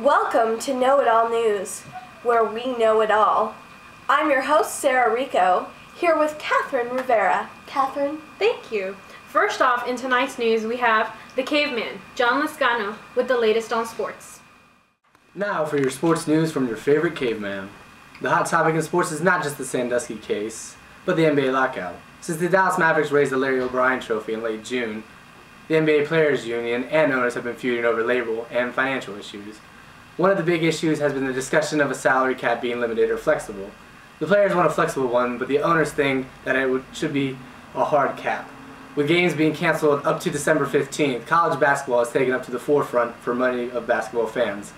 Welcome to Know It All News, where we know it all. I'm your host, Sarah Rico, here with Catherine Rivera. Catherine? Thank you. First off, in tonight's news, we have the caveman, John Lizcano, with the latest on sports. Now for your sports news from your favorite caveman. The hot topic in sports is not just the Sandusky case, but the NBA lockout. Since the Dallas Mavericks raised the Larry O'Brien Trophy in late June, the NBA Players Union and owners have been feuding over labor and financial issues. One of the big issues has been the discussion of a salary cap being limited or flexible. The players want a flexible one, but the owners think that it should be a hard cap. With games being canceled up to December 15th, college basketball is taken up to the forefront for many of basketball fans.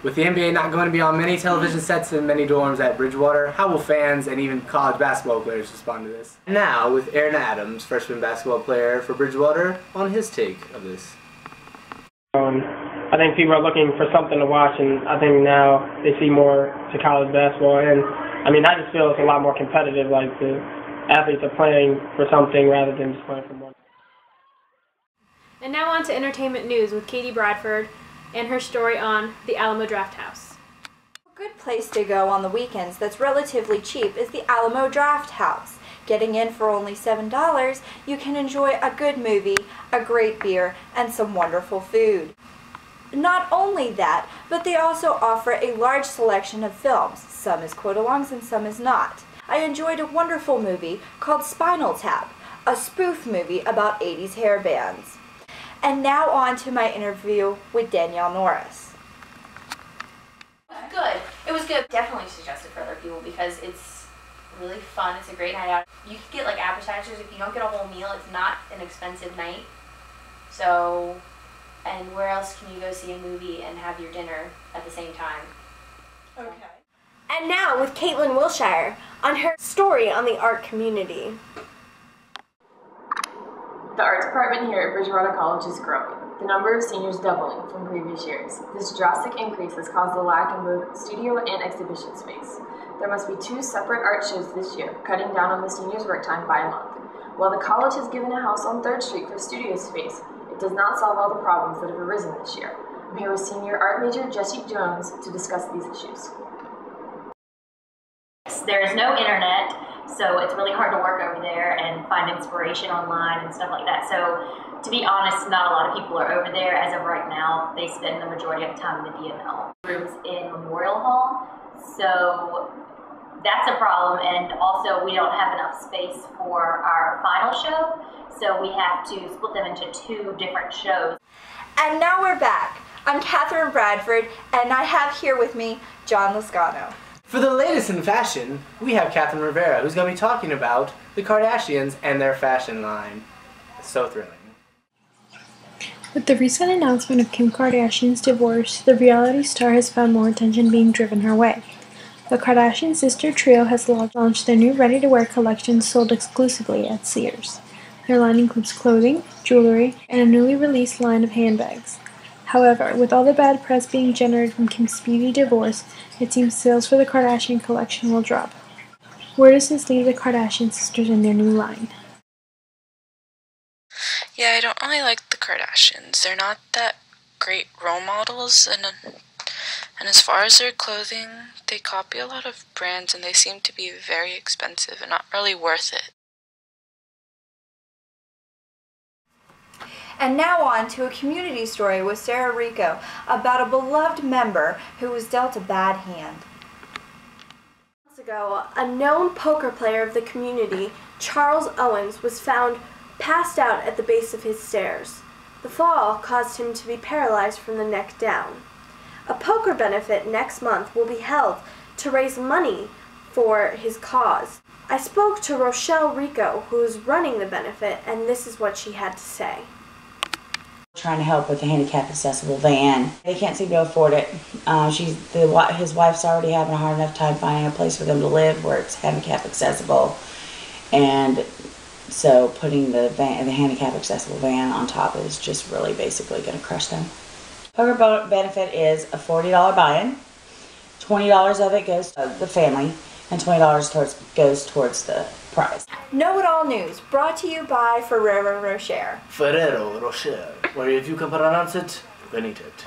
With the NBA not going to be on many television sets in many dorms at Bridgewater, how will fans and even college basketball players respond to this? Now, with Aaron Adams, freshman basketball player for Bridgewater, on his take of this. I think people are looking for something to watch, and I think now they see more to college basketball. And I mean, I just feel it's a lot more competitive. Like the athletes are playing for something rather than just playing for more. And now on to entertainment news with Katie Bradford and her story on the Alamo Drafthouse. A good place to go on the weekends that's relatively cheap is the Alamo Drafthouse. Getting in for only $7, you can enjoy a good movie, a great beer, and some wonderful food. Not only that, but they also offer a large selection of films. Some is quote-alongs and some is not. I enjoyed a wonderful movie called Spinal Tap, a spoof movie about 80s hair bands. And now on to my interview with Danielle Norris. Good. It was good. Definitely suggest it for other people because it's really fun. It's a great night out. You can get like appetizers. If you don't get a whole meal, it's not an expensive night. So, and where else can you go see a movie and have your dinner at the same time? Okay. And now with Caitlin Wilshire on her story on the art community. The art department here at Bridgewater College is growing, the number of seniors doubling from previous years. This drastic increase has caused a lack in both studio and exhibition space. There must be 2 separate art shows this year, cutting down on the seniors' work time by a month. While the college has given a house on 3rd Street for studio space, it does not solve all the problems that have arisen this year. I'm here with senior art major Jessie Jones to discuss these issues. There is no internet, so it's really hard to work over there and find inspiration online and stuff like that. So to be honest, not a lot of people are over there as of right now. They spend the majority of the time in the DML rooms in Memorial Hall. So that's a problem, and also we don't have enough space for our final show, so we have to split them into 2 different shows. And now we're back. I'm Catherine Bradford, and I have here with me John Lizcano. For the latest in fashion, we have Catherine Rivera, who's going to be talking about the Kardashians and their fashion line. So thrilling. With the recent announcement of Kim Kardashian's divorce, the reality star has found more attention being driven her way. The Kardashian sister trio has launched their new ready-to-wear collection sold exclusively at Sears. Their line includes clothing, jewelry, and a newly released line of handbags. However, with all the bad press being generated from Kim's speedy divorce, it seems sales for the Kardashian collection will drop. Where does this leave the Kardashian sisters and their new line? Yeah, I don't really like the Kardashians. They're not that great role models, and as far as their clothing, they copy a lot of brands and they seem to be very expensive and not really worth it. And now on to a community story with Sarah Rico about a beloved member who was dealt a bad hand. Months ago, a known poker player of the community, Charles Owens, was found passed out at the base of his stairs. The fall caused him to be paralyzed from the neck down. A poker benefit next month will be held to raise money for his cause. I spoke to Rochelle Rico, who is running the benefit, and this is what she had to say. Trying to help with the handicap accessible van. They can't seem to afford it. His wife's already having a hard enough time finding a place for them to live where it's handicap accessible, and so putting the handicap accessible van on top is just really basically going to crush them. Poker benefit is a $40 buy-in. $20 of it goes to the family, and $20 goes towards the prize. Know It All News, brought to you by Ferrero Rocher. Ferrero Rocher, where if you can pronounce it, you can eat it.